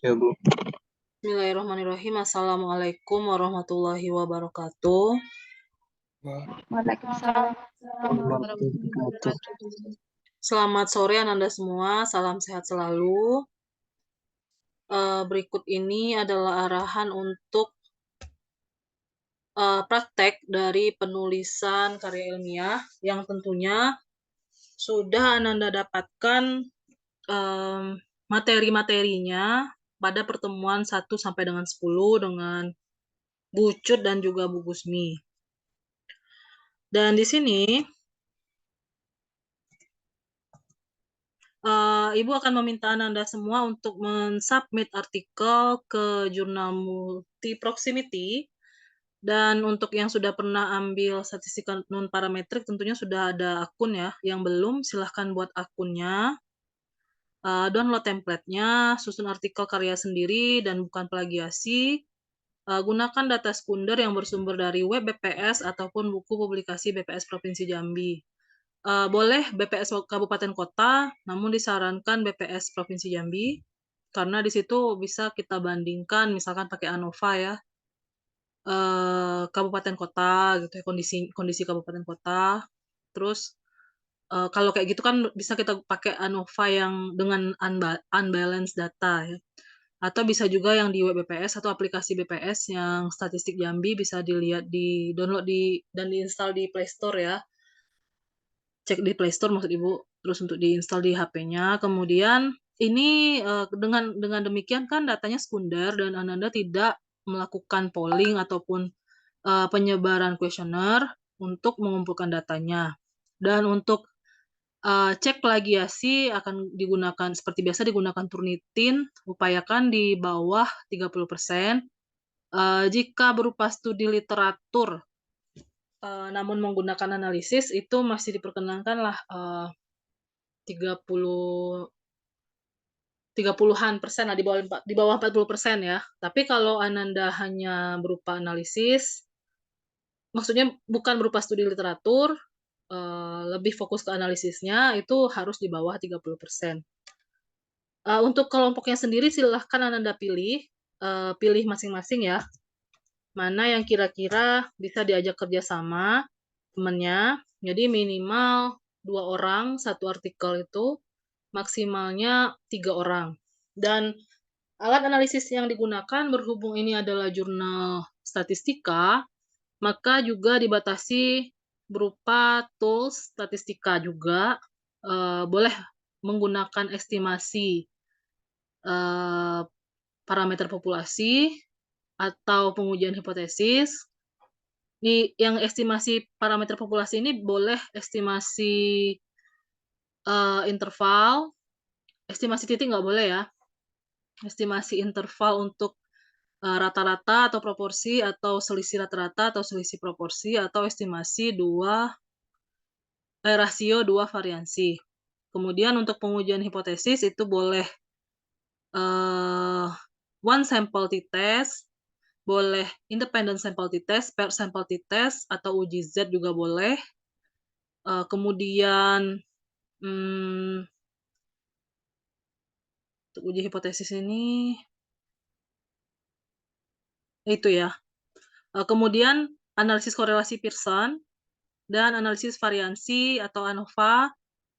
Ya, Bu. Bismillahirrahmanirrahim. Assalamualaikum warahmatullahi wabarakatuh. Waalaikumsalam. Selamat sore Anda semua, salam sehat selalu. Berikut ini adalah arahan untuk praktek dari penulisan karya ilmiah yang tentunya sudah Anda dapatkan materi-materinya pada pertemuan 1 sampai dengan 10 dengan Bu Cut dan juga Bu Gusmi. Dan di sini Ibu akan meminta Anda semua untuk mensubmit artikel ke jurnal Multi Proximity, dan untuk yang sudah pernah ambil statistika non-parametrik tentunya sudah ada akun ya. Yang belum, silahkan buat akunnya, download template-nya, susun artikel karya sendiri dan bukan plagiasi, gunakan data sekunder yang bersumber dari web BPS ataupun buku publikasi BPS Provinsi Jambi. Boleh BPS Kabupaten Kota, namun disarankan BPS Provinsi Jambi, karena di situ bisa kita bandingkan, misalkan pakai ANOVA ya, kabupaten kota gitu ya, kondisi kabupaten kota. Terus kalau kayak gitu kan bisa kita pakai ANOVA yang dengan unbalanced data ya. Atau bisa juga yang di web BPS atau aplikasi BPS yang statistik Jambi, bisa dilihat, di download dan diinstal di Play Store ya. Cek di Play Store maksud Ibu, terus untuk diinstal di HP-nya. Kemudian ini dengan demikian kan datanya sekunder dan Anda tidak melakukan polling ataupun penyebaran kuesioner untuk mengumpulkan datanya. Dan untuk cek plagiasi akan digunakan seperti biasa, digunakan Turnitin, upayakan di bawah 30%. Jika berupa studi literatur namun menggunakan analisis, itu masih diperkenankan lah 30-an persen lah, di bawah 40% ya. Tapi kalau Ananda hanya berupa analisis, maksudnya bukan berupa studi literatur, lebih fokus ke analisisnya, itu harus di bawah 30%. Untuk kelompoknya sendiri silahkan Ananda pilih masing-masing ya, mana yang kira-kira bisa diajak kerjasama temannya. Jadi minimal 2 orang satu artikel itu, maksimalnya 3 orang. Dan alat analisis yang digunakan, berhubung ini adalah jurnal statistika, maka juga dibatasi berupa tools statistika juga. Boleh menggunakan estimasi parameter populasi atau pengujian hipotesis. Yang estimasi parameter populasi ini boleh estimasi interval, estimasi titik nggak boleh ya. Estimasi interval untuk rata-rata atau proporsi, atau selisih rata-rata atau selisih proporsi, atau estimasi rasio 2 variansi. Kemudian untuk pengujian hipotesis itu boleh one sample t-test, boleh independent sample t-test, pair sample t-test, atau uji Z juga boleh. Kemudian untuk uji hipotesis ini itu ya. Kemudian analisis korelasi Pearson dan analisis variansi atau ANOVA.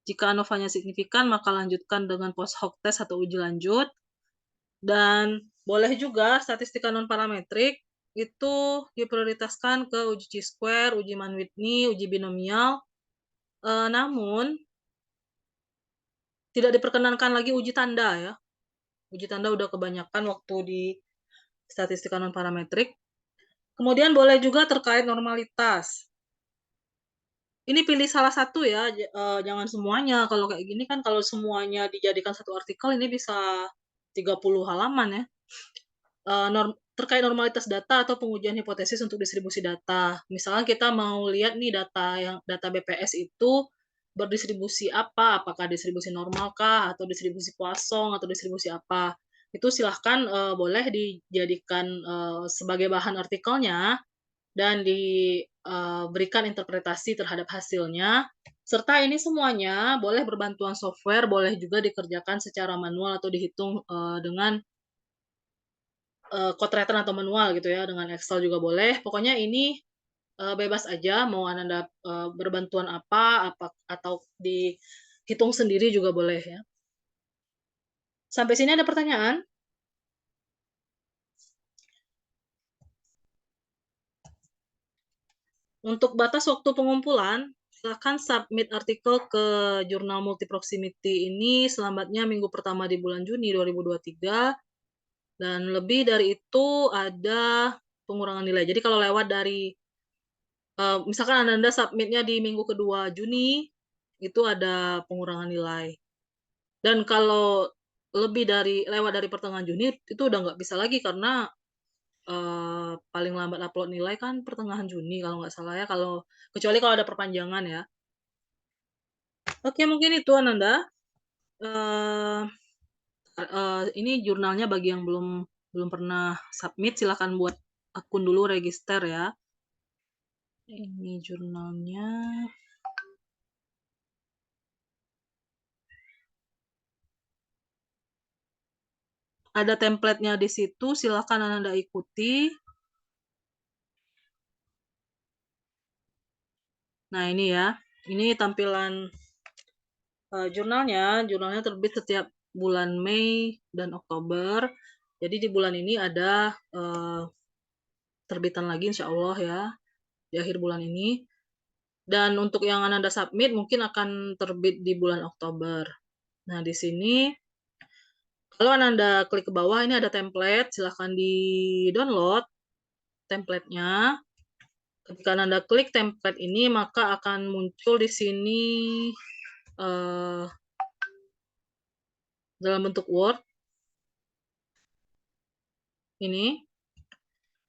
Jika ANOVA-nya signifikan, maka lanjutkan dengan post hoc test atau uji lanjut. Dan boleh juga statistika non-parametrik itu diprioritaskan ke uji chi-square, uji Mann-Whitney, uji binomial. Namun tidak diperkenankan lagi uji tanda ya. Uji tanda udah kebanyakan waktu di statistika non-parametrik. Kemudian boleh juga terkait normalitas. Ini pilih salah satu ya, jangan semuanya. Kalau kayak gini kan, kalau semuanya dijadikan satu artikel, ini bisa 30 halaman ya. Terkait normalitas data atau pengujian hipotesis untuk distribusi data. Misalnya kita mau lihat nih data BPS itu berdistribusi apa, apakah distribusi normal kah, atau distribusi Poisson, atau distribusi apa. Itu silahkan boleh dijadikan sebagai bahan artikelnya dan diberikan interpretasi terhadap hasilnya. Serta ini semuanya boleh berbantuan software, boleh juga dikerjakan secara manual atau dihitung dengan code written atau manual gitu ya, dengan Excel juga boleh. Pokoknya ini, bebas aja mau Ananda, berbantuan apa atau dihitung sendiri juga boleh ya. Sampai sini ada pertanyaan? Untuk batas waktu pengumpulan, silakan submit artikel ke jurnal multi proximity ini selamatnya minggu pertama di bulan Juni 2023, dan lebih dari itu ada pengurangan nilai. Jadi kalau lewat dari, misalkan Ananda submitnya di minggu kedua Juni, itu ada pengurangan nilai. Dan kalau lebih dari lewat dari pertengahan Juni, itu udah nggak bisa lagi karena, paling lambat upload nilai kan pertengahan Juni kalau nggak salah ya, kecuali kalau ada perpanjangan ya. Oke, mungkin itu Ananda. Eee ini jurnalnya bagi yang belum belum pernah submit, silakan buat akun dulu, register ya. Ini jurnalnya. Ada template-nya di situ, silakan Ananda ikuti. Nah ini ya, ini tampilan, jurnalnya terbit setiap bulan Mei dan Oktober. Jadi di bulan ini ada, terbitan lagi insyaallah ya, di akhir bulan ini. Dan untuk yang Ananda submit mungkin akan terbit di bulan Oktober. Nah di sini kalau Ananda klik ke bawah ini ada template, silahkan di-download template-nya. Ketika Ananda klik template ini, maka akan muncul di sini, eee, dalam bentuk Word, ini.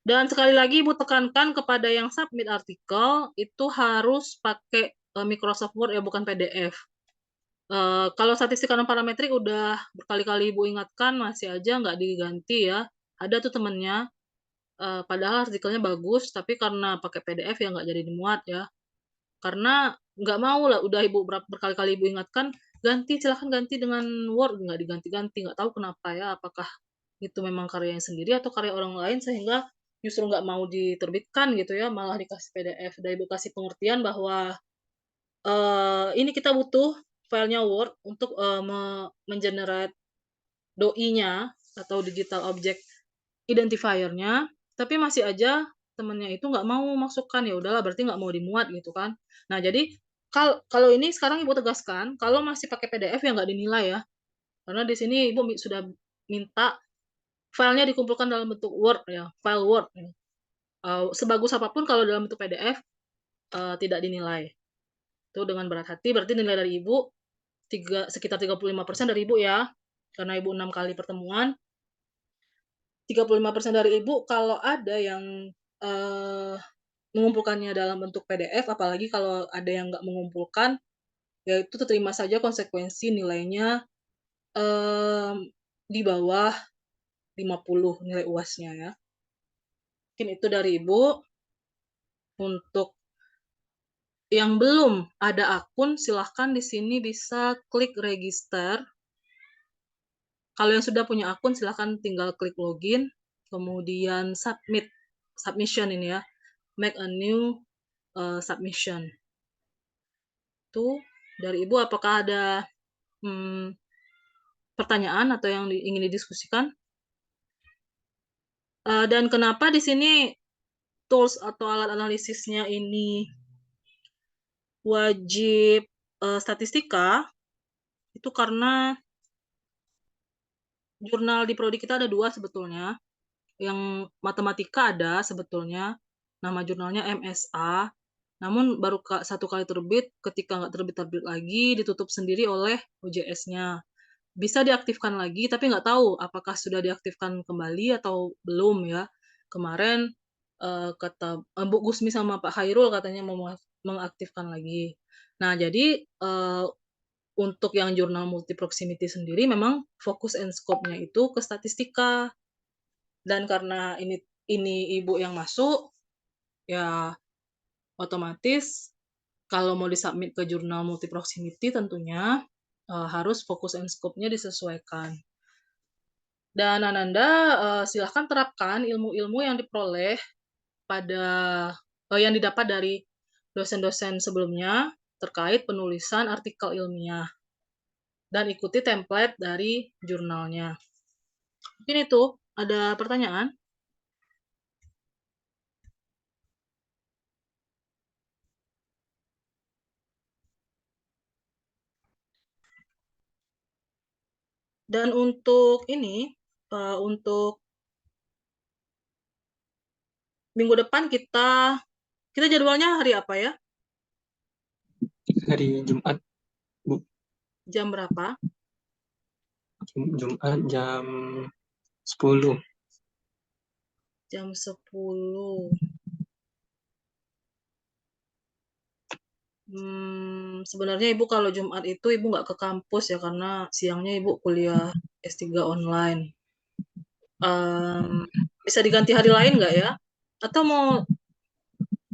Dan sekali lagi Ibu tekankan kepada yang submit artikel, itu harus pakai, Microsoft Word ya, bukan PDF. Kalau statistik dan parametrik udah berkali-kali Ibu ingatkan, masih aja nggak diganti ya. Ada tuh temennya, padahal artikelnya bagus, tapi karena pakai PDF ya nggak jadi dimuat ya. Karena nggak mau lah, udah Ibu berkali-kali Ibu ingatkan, "Ganti, silahkan ganti dengan Word," nggak diganti-ganti, nggak tahu kenapa ya, apakah itu memang karyanya sendiri atau karya orang lain sehingga justru nggak mau diterbitkan gitu ya, malah dikasih PDF. Dan Ibu kasih pengertian bahwa, ini kita butuh filenya Word untuk, men-generate DOI-nya atau digital object identifier-nya, tapi masih aja temennya itu nggak mau masukkan, ya udahlah berarti nggak mau dimuat gitu kan. Nah jadi, kalau ini sekarang Ibu tegaskan, kalau masih pakai PDF ya nggak dinilai ya, karena di sini Ibu sudah minta filenya dikumpulkan dalam bentuk Word ya, file Word ya. Sebagus apapun kalau dalam bentuk PDF, tidak dinilai. Itu dengan berat hati, berarti nilai dari Ibu sekitar 35% dari Ibu ya, karena Ibu 6 kali pertemuan. 35% dari Ibu kalau ada yang, eee, mengumpulkannya dalam bentuk PDF, apalagi kalau ada yang nggak mengumpulkan, ya itu terima saja konsekuensi nilainya, mmm, di bawah 50 nilai UAS-nya ya. Mungkin itu dari Ibu. Untuk yang belum ada akun, silahkan di sini bisa klik register. Kalau yang sudah punya akun silahkan tinggal klik login, kemudian submission ini ya, make a new, submission. Itu dari Ibu, apakah ada, mmm, pertanyaan atau yang ingin didiskusikan? Dan kenapa di sini tools atau alat analisisnya ini wajib, statistika, itu karena jurnal di prodi kita ada 2 sebetulnya. Yang matematika ada sebetulnya, nama jurnalnya MSA, namun baru 1 kali terbit, ketika nggak terbit-terbit lagi, ditutup sendiri oleh OJS-nya. Bisa diaktifkan lagi, tapi nggak tahu apakah sudah diaktifkan kembali atau belum ya. Kemarin, kata, Bu Gusmi sama Pak Hairul katanya mau mengaktifkan lagi. Nah jadi, untuk yang jurnal multi proximity sendiri memang fokus and scope-nya itu ke statistika. Dan karena ini Ibu yang masuk, ya otomatis kalau mau di-submit ke jurnal multi proximity tentunya, harus fokus and scope-nya disesuaikan. Dan Ananda, silahkan terapkan ilmu-ilmu yang diperoleh pada yang didapat dari dosen-dosen sebelumnya terkait penulisan artikel ilmiah dan ikuti template dari jurnalnya. Mungkin itu, ada pertanyaan? Dan untuk ini, untuk minggu depan kita jadwalnya hari apa ya? Hari Jumat, Bu. Jam berapa? Jumat jam 10. Jam 10. Sebenarnya Ibu kalau Jumat itu Ibu nggak ke kampus ya, karena siangnya Ibu kuliah S3 online. Bisa diganti hari lain nggak ya? Atau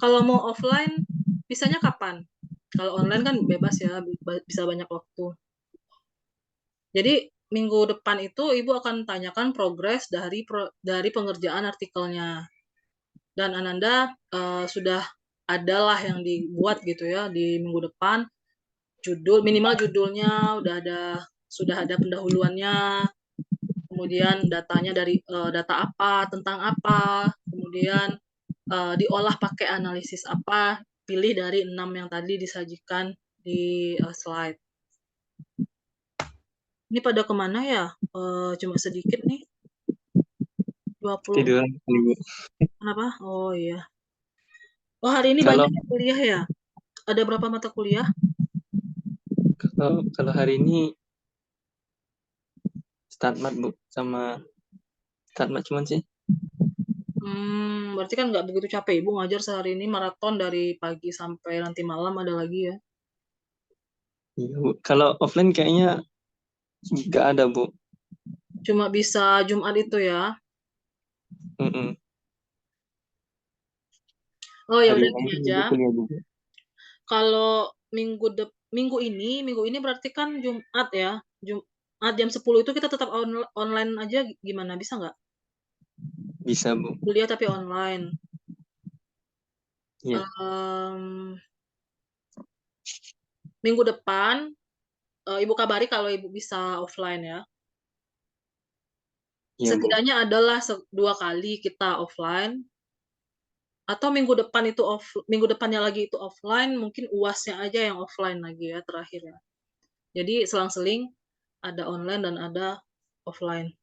kalau mau offline, bisanya kapan? Kalau online kan bebas ya, bisa banyak waktu. Jadi minggu depan itu Ibu akan tanyakan progres dari pengerjaan artikelnya. Dan Ananda sudah adalah yang dibuat gitu ya di minggu depan. Minimal judulnya sudah ada pendahuluannya, kemudian datanya dari data apa, tentang apa, kemudian diolah pakai analisis apa, pilih dari 6 yang tadi disajikan di slide. Ini pada kemana ya? Cuma sedikit nih. 20. Tiduran kali, Bu. Kenapa? Oh iya. Oh, hari ini Kalau banyak kuliah ya? Ada berapa mata kuliah? kalau hari ini StatMat, Bu, sama StatMat cuman sih. Berarti kan nggak begitu capek Ibu ngajar sehari ini maraton dari pagi sampai nanti malam ada lagi ya? Iya, Bu. Kalau offline kayaknya nggak ada, Bu. Cuma bisa Jumat itu ya? Mm-mm. Oh ya Hari udah lain gini kan aja. Ibu kuliah juga. Kalau minggu ini berarti kan Jumat ya. Jumat jam 10 itu kita tetap online aja gimana? Bisa nggak? Bisa, Bu. Kuliah tapi online. Iya, Em, Minggu depan Ibu kabari kalau Ibu bisa offline ya. iya, Bu. Setidaknya adalah 2 kali kita offline atau minggu depannya lagi itu offline, mungkin UASnya aja yang offline lagi ya terakhir ya. Jadi selang-seling ada online dan ada offline.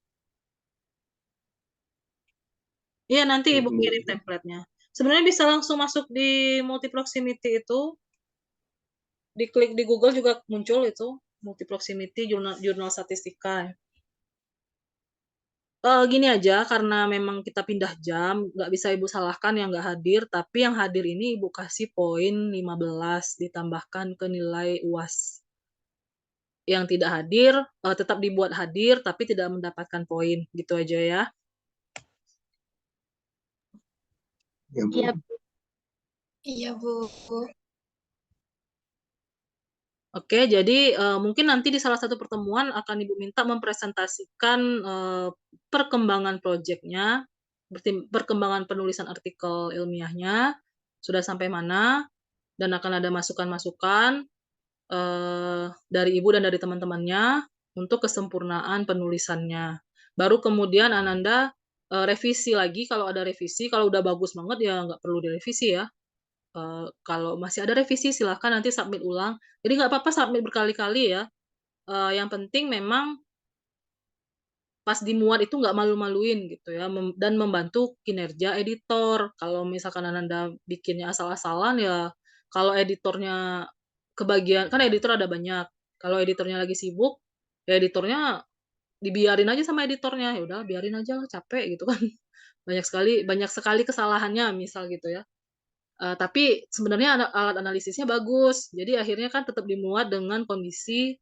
Iya, nanti Ibu kirim Mm-mm. template-nya. Sebenarnya bisa langsung masuk di multi-proximity itu, diklik di Google juga muncul itu, multi-proximity jurnal jurnal statistika. Gini aja, karena memang kita pindah jam, nggak bisa Ibu salahkan yang nggak hadir, tapi yang hadir ini Ibu kasih poin 15 ditambahkan ke nilai UAS. Yang tidak hadir, tetap dibuat hadir, tapi tidak mendapatkan poin, gitu aja ya. Iya, Bu. Iya, iya Bu. Oke, jadi mungkin nanti di salah satu pertemuan akan Ibu minta mempresentasikan perkembangan proyeknya, perkembangan penulisan artikel ilmiahnya, sudah sampai mana, dan akan ada masukan-masukan dari Ibu dan dari teman-temannya untuk kesempurnaan penulisannya. Baru kemudian Ananda revisi lagi, kalau ada revisi, kalau udah bagus banget ya nggak perlu direvisi ya. Kalau masih ada revisi silahkan nanti submit ulang. Jadi nggak apa-apa submit berkali-kali ya, yang penting memang pas dimuat itu nggak malu-maluin gitu ya, dan membantu kinerja editor. Kalau misalkan Ananda bikinnya asal-asalan ya, kalau editornya kebagian kan editor ada banyak, kalau editornya lagi sibuk, ya editornya dibiarin aja sama editornya, ya udah biarin aja lah capek gitu kan. Banyak sekali kesalahannya misal gitu ya. Tapi sebenarnya alat analisisnya bagus. Jadi akhirnya kan tetap dimuat dengan kondisi,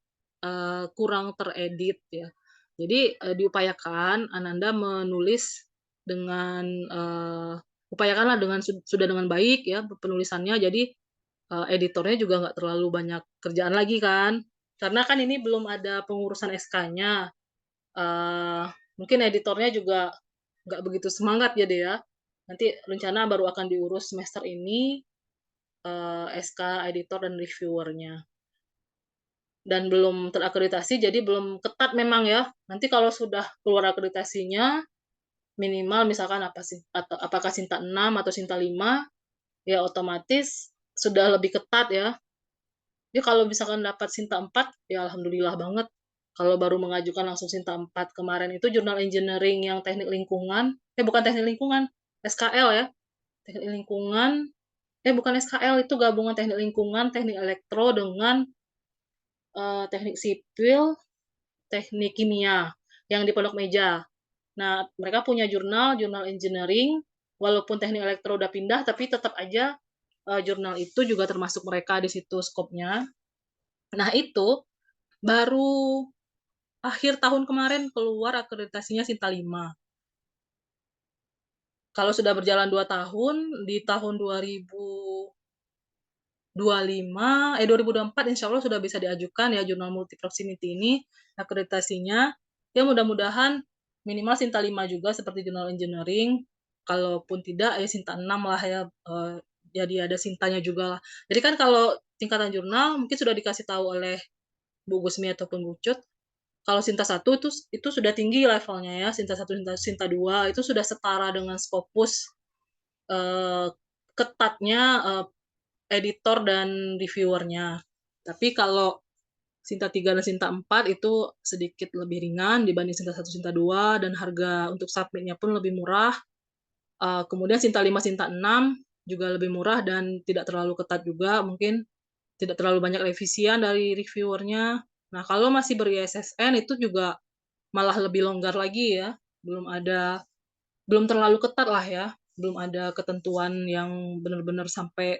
kurang teredit ya. Jadi, diupayakan Ananda menulis dengan, upayakanlah dengan sudah dengan baik ya penulisannya, jadi, editornya juga nggak terlalu banyak kerjaan lagi kan. Karena kan ini belum ada pengurusan SK-nya, Mungkin editornya juga nggak begitu semangat ya deh ya. Nanti rencana baru akan diurus semester ini, SK editor dan reviewernya. Dan belum terakreditasi, jadi belum ketat memang ya. Nanti kalau sudah keluar akreditasinya, minimal misalkan apa sih, atau apakah Sinta 6 atau Sinta 5, ya otomatis sudah lebih ketat ya. Jadi kalau misalkan dapat Sinta 4, ya alhamdulillah banget. Kalau baru mengajukan langsung Sinta 4 kemarin itu jurnal engineering yang teknik lingkungan, bukan teknik lingkungan, SKL ya. Teknik lingkungan, bukan SKL, itu gabungan teknik lingkungan, teknik elektro dengan teknik sipil, teknik kimia yang di Pondok Meja. Nah, mereka punya jurnal engineering, walaupun teknik elektro udah pindah, tapi tetap aja jurnal itu juga termasuk mereka di situ skopnya. Nah, itu baru akhir tahun kemarin keluar akreditasinya Sinta 5. Kalau sudah berjalan 2 tahun, di tahun 2024 insya Allah sudah bisa diajukan ya jurnal multi proximity ini akreditasinya. Ya mudah-mudahan minimal Sinta 5 juga seperti jurnal engineering. Kalaupun tidak ya Sinta 6 lah ya. Jadi ada Sintanya juga lah. Jadi kan kalau tingkatan jurnal mungkin sudah dikasih tahu oleh Bu Gusmi ataupun Bu Cut. Kalau Sinta 1 itu sudah tinggi levelnya ya. Sinta 1, Sinta 2 itu sudah setara dengan Scopus. Ketatnya editor dan reviewernya. Tapi kalau Sinta 3 dan Sinta 4 itu sedikit lebih ringan dibanding Sinta 1, Sinta 2, dan harga untuk submitnya pun lebih murah. Kemudian Sinta 5, Sinta 6 juga lebih murah dan tidak terlalu ketat juga, mungkin tidak terlalu banyak revisian dari reviewernya. Nah, kalau masih ber-ISSN itu juga malah lebih longgar lagi ya. Belum terlalu ketat lah ya. Belum ada ketentuan yang benar-benar sampai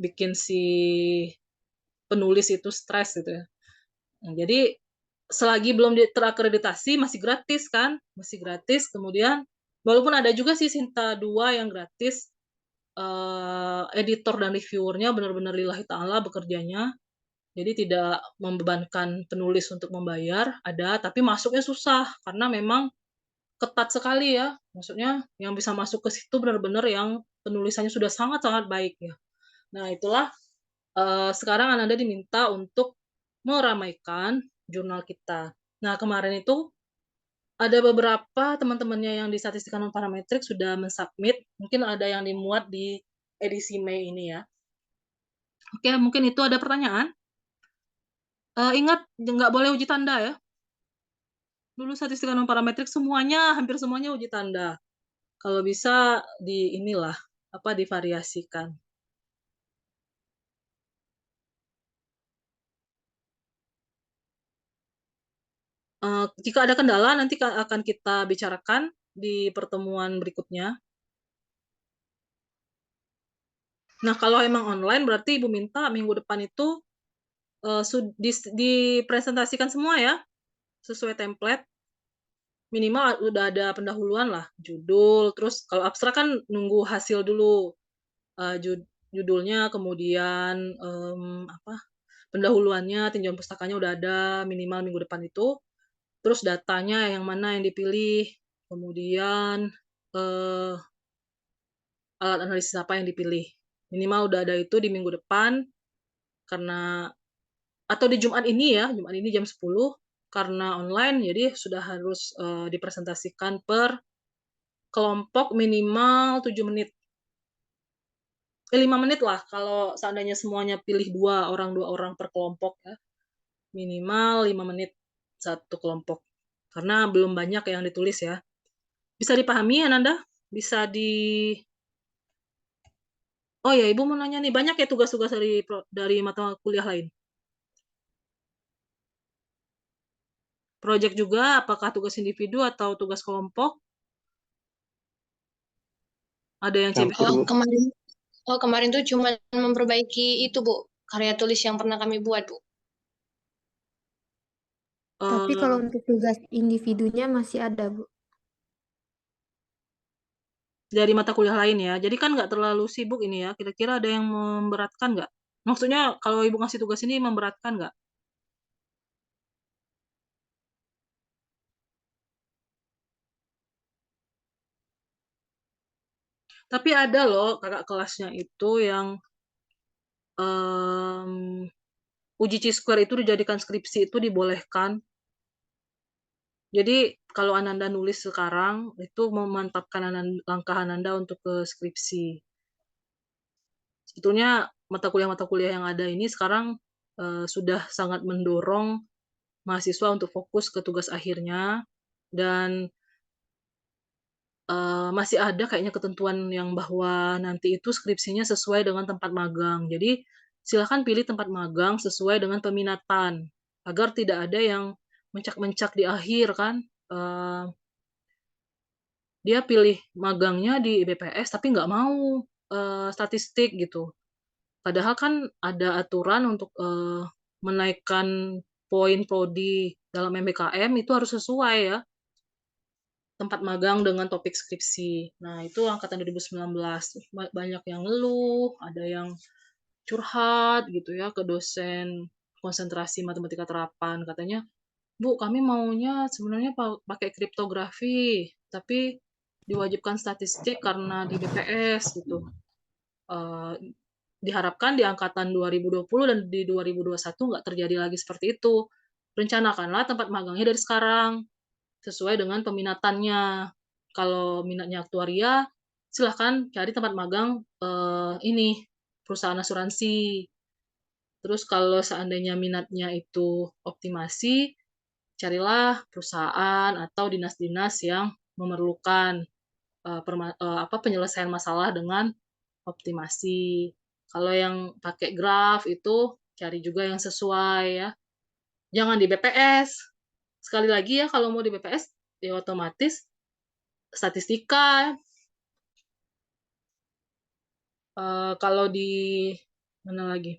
bikin si penulis itu stres gitu ya. Nah, jadi selagi belum terakreditasi masih gratis kan, masih gratis. Kemudian walaupun ada juga sih Sinta 2 yang gratis, editor dan reviewernya benar-benar lillahi ta'ala bekerjanya. Jadi tidak membebankan penulis untuk membayar, ada, tapi masuknya susah karena memang ketat sekali ya. Maksudnya yang bisa masuk ke situ benar-benar yang penulisannya sudah sangat-sangat baik ya. Nah, itulah sekarang Ananda diminta untuk meramaikan jurnal kita. Nah, kemarin itu ada beberapa teman-temannya yang di statistika non parametrik sudah mensubmit. Mungkin ada yang dimuat di edisi Mei ini ya. Oke, mungkin itu ada pertanyaan. Ingat, nggak boleh uji tanda ya. Dulu statistika non parametrik semuanya, hampir semuanya uji tanda. Kalau bisa divariasikan. Jika ada kendala nanti akan kita bicarakan di pertemuan berikutnya. Nah, kalau emang online berarti Ibu minta minggu depan itu dipresentasikan semua ya, sesuai template. Minimal udah ada pendahuluan lah, judul, terus kalau abstrak kan nunggu hasil dulu, judulnya, kemudian pendahuluannya, tinjauan pustakanya udah ada minimal minggu depan itu. Terus datanya yang mana yang dipilih, kemudian alat analisis apa yang dipilih. Minimal udah ada itu di minggu depan, atau di Jumat ini ya, Jumat ini jam 10, karena online, jadi sudah harus dipresentasikan per kelompok minimal 7 menit. 5 menit lah, kalau seandainya semuanya pilih 2 orang per kelompok ya. Minimal 5 menit satu kelompok. Karena belum banyak yang ditulis ya. Bisa dipahami Ananda? Bisa Oh ya, Ibu mau nanya nih, banyak ya tugas-tugas dari mata kuliah lain? Project juga, apakah tugas individu atau tugas kelompok? Ada yang CBT? Kemarin tuh cuma memperbaiki itu, Bu, karya tulis yang pernah kami buat, Bu. Tapi kalau untuk tugas individunya masih ada, Bu. Dari mata kuliah lain ya. Jadi kan nggak terlalu sibuk ini ya. Kira-kira ada yang memberatkan nggak? Maksudnya kalau Ibu ngasih tugas ini memberatkan nggak? Tapi ada loh kakak kelasnya itu yang uji Chi-square itu dijadikan skripsi itu dibolehkan. Jadi kalau Ananda nulis sekarang, itu memantapkan langkah Ananda untuk ke skripsi. Sebetulnya mata kuliah yang ada ini sekarang, sudah sangat mendorong mahasiswa untuk fokus ke tugas akhirnya dan, masih ada kayaknya ketentuan yang bahwa nanti itu skripsinya sesuai dengan tempat magang. Jadi silakan pilih tempat magang sesuai dengan peminatan, agar tidak ada yang mencak-mencak di akhir kan, dia pilih magangnya di BPS tapi nggak mau, statistik gitu. Padahal kan ada aturan untuk, menaikkan poin prodi dalam MBKM itu harus sesuai ya, tempat magang dengan topik skripsi. Nah, itu angkatan 2019, banyak yang ngeluh, ada yang curhat gitu ya ke dosen konsentrasi matematika terapan, katanya, "Bu, kami maunya sebenarnya pakai kriptografi, tapi diwajibkan statistik karena di BPS," gitu. Eee, Diharapkan di angkatan 2020 dan di 2021 nggak terjadi lagi seperti itu. Rencanakanlah tempat magangnya dari sekarang, sesuai dengan peminatannya. Kalau minatnya aktuaria, silahkan cari tempat magang, ini, perusahaan asuransi. Terus kalau seandainya minatnya itu optimasi, carilah perusahaan atau dinas-dinas yang memerlukan, penyelesaian masalah dengan optimasi. Kalau yang pakai graf itu cari juga yang sesuai ya. Jangan di BPS. Sekali lagi ya kalau mau di BPS ya otomatis statistika. Kalau di mana lagi?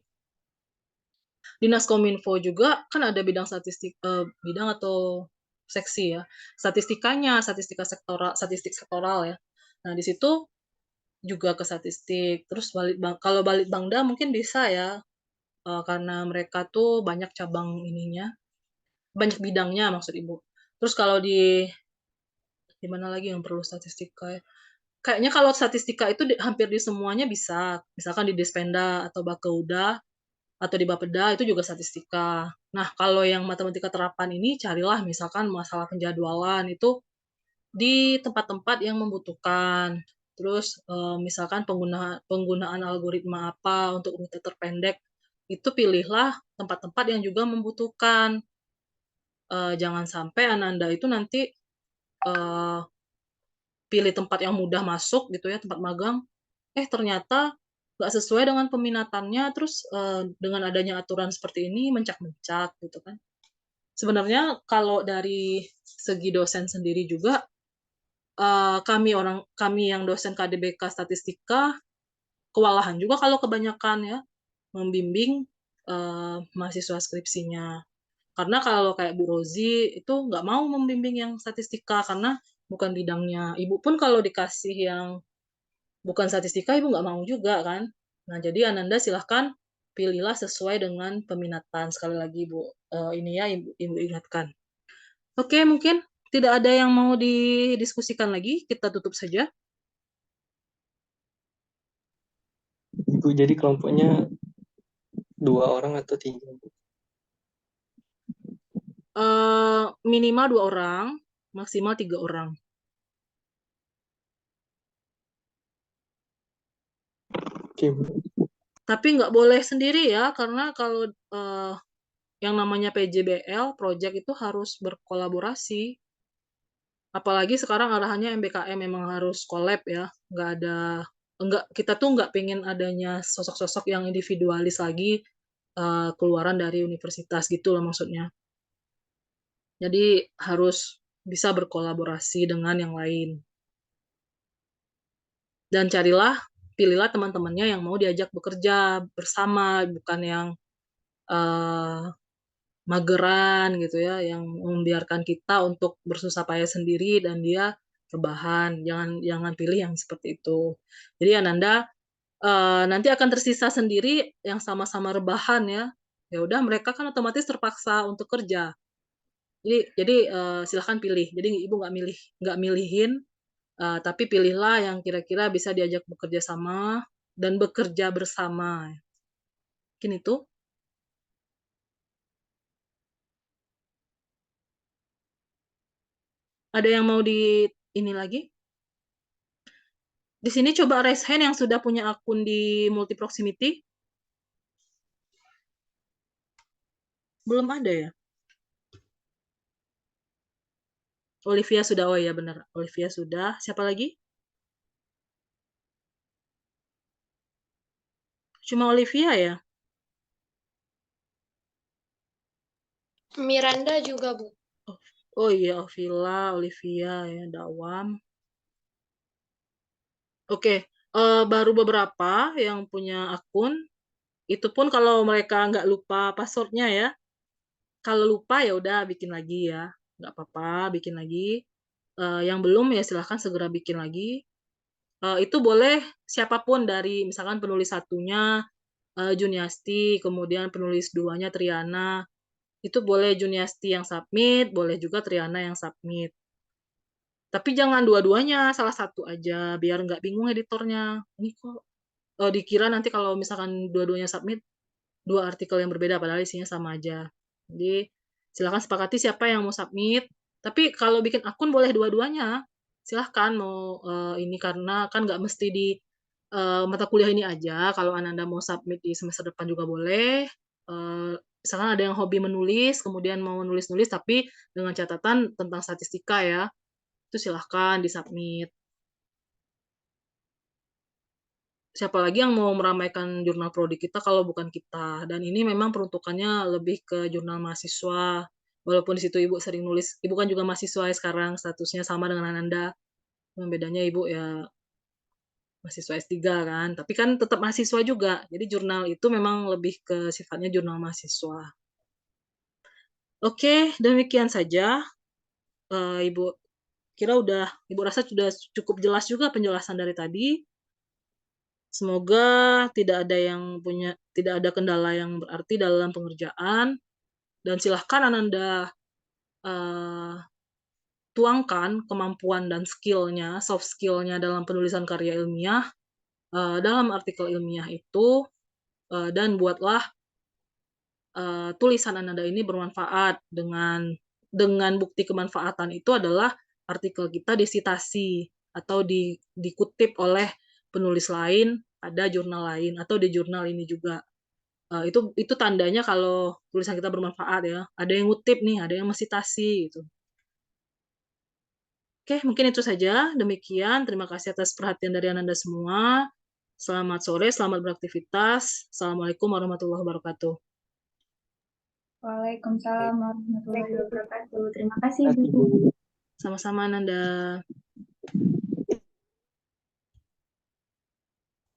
Dinas Kominfo juga kan ada bidang bidang atau seksi ya. Statistika statistik sektoral ya. Nah, di situ juga ke statistik. Terus kalau Balitbangda mungkin bisa ya, karena mereka tuh banyak cabang ininya, banyak bidangnya maksud Ibu. Terus kalau di mana lagi yang perlu statistika ya? Kayaknya kalau statistika itu hampir di semuanya bisa. Misalkan di Dispenda atau Bakauda atau di Bapeda itu juga statistika. Nah, kalau yang matematika terapan ini carilah misalkan masalah penjadwalan itu di tempat-tempat yang membutuhkan. Terus, misalkan penggunaan algoritma apa untuk rute terpendek, itu pilihlah tempat-tempat yang juga membutuhkan. Jangan sampai Ananda itu nanti, eee, pilih tempat yang mudah masuk gitu ya, tempat magang, ternyata nggak sesuai dengan peminatannya, terus, dengan adanya aturan seperti ini mencak-mencak gitu kan. Sebenarnya kalau dari segi dosen sendiri juga, kami yang dosen KDBK Statistika, kewalahan juga kalau kebanyakan ya, membimbing, mahasiswa skripsinya. Karena kalau kayak Bu Rozi, itu nggak mau membimbing yang statistika, karena bukan bidangnya. Ibu pun kalau dikasih yang bukan statistika, Ibu nggak mau juga kan. Nah, jadi Ananda silahkan pilihlah sesuai dengan peminatan. Sekali lagi Bu, ini ya Ibu ingatkan. Oke, mungkin tidak ada yang mau didiskusikan lagi, kita tutup saja. Ibu jadi kelompoknya 2 orang atau 3? Minimal 2 orang, maksimal 3 orang. Oke, Bu. Tapi nggak boleh sendiri ya, karena kalau, yang namanya PJBL, project itu harus berkolaborasi. Apalagi sekarang arahannya MBKM memang harus collab ya, kita tuh nggak pengen adanya sosok-sosok yang individualis lagi, keluaran dari universitas gitu loh maksudnya. Jadi harus bisa berkolaborasi dengan yang lain. Dan pilihlah teman-temannya yang mau diajak bekerja bersama, bukan yang, eee, mageran gitu ya, yang membiarkan kita untuk bersusah payah sendiri dan dia rebahan. Jangan pilih yang seperti itu. Jadi Ananda, nanti akan tersisa sendiri yang sama-sama rebahan ya. Ya udah mereka kan otomatis terpaksa untuk kerja. Jadi, silahkan pilih. Jadi Ibu nggak milihin, Tapi pilihlah yang kira-kira bisa diajak bekerja sama dan bekerja bersama. Mungkin itu. Ada yang mau di ini lagi? Di sini coba raise hand yang sudah punya akun di multi proximity. Belum ada ya? Olivia sudah, oh ya benar. Olivia sudah. Siapa lagi? Cuma Olivia ya? Miranda juga, Bu. Oh iya, Ovila, Olivia ya, Dawam. Oke, baru beberapa yang punya akun. Itu pun kalau mereka nggak lupa passwordnya ya. Kalau lupa ya udah bikin lagi ya. Nggak apa-apa, bikin lagi. Yang belum ya silahkan segera bikin lagi. Itu boleh siapapun dari misalkan penulis satunya Juniasti, kemudian penulis duanya Triana. Itu boleh Juniasti yang submit, boleh juga Triana yang submit. Tapi jangan dua-duanya, salah satu aja, biar nggak bingung editornya. Ini kok dikira nanti kalau misalkan dua-duanya submit, dua artikel yang berbeda, padahal isinya sama aja. Jadi, silahkan sepakati siapa yang mau submit. Tapi kalau bikin akun boleh dua-duanya. Silahkan mau ini, karena kan nggak mesti di mata kuliah ini aja. Kalau Ananda mau submit di semester depan juga boleh. Misalkan ada yang hobi menulis, kemudian mau nulis-nulis, tapi dengan catatan tentang statistika ya. Itu silahkan disubmit. Siapa lagi yang mau meramaikan jurnal prodi kita kalau bukan kita? Dan ini memang peruntukannya lebih ke jurnal mahasiswa. Walaupun di situ Ibu sering nulis, Ibu kan juga mahasiswa ya sekarang, statusnya sama dengan Ananda. Yang bedanya Ibu ya mahasiswa S3 kan, tapi kan tetap mahasiswa juga. Jadi jurnal itu memang lebih ke sifatnya jurnal mahasiswa. Oke, demikian saja. Ibu kira Ibu rasa sudah cukup jelas juga penjelasan dari tadi. Semoga tidak ada kendala yang berarti dalam pengerjaan, dan silahkan Ananda tuangkan kemampuan dan skillnya, soft skillnya dalam penulisan karya ilmiah, dalam artikel ilmiah itu, dan buatlah tulisan Ananda ini bermanfaat dengan bukti kemanfaatan itu adalah artikel kita disitasi atau dikutip oleh penulis lain pada jurnal lain atau di jurnal ini juga. Itu tandanya kalau tulisan kita bermanfaat ya. Ada yang ngutip nih, ada yang mesitasi gitu. Oke, mungkin itu saja. Demikian. Terima kasih atas perhatian dari Ananda semua. Selamat sore, selamat beraktivitas. Assalamualaikum warahmatullahi wabarakatuh. Waalaikumsalam warahmatullahi wabarakatuh. Terima kasih, Terima kasih, Bu. Bu. Sama-sama, Ananda.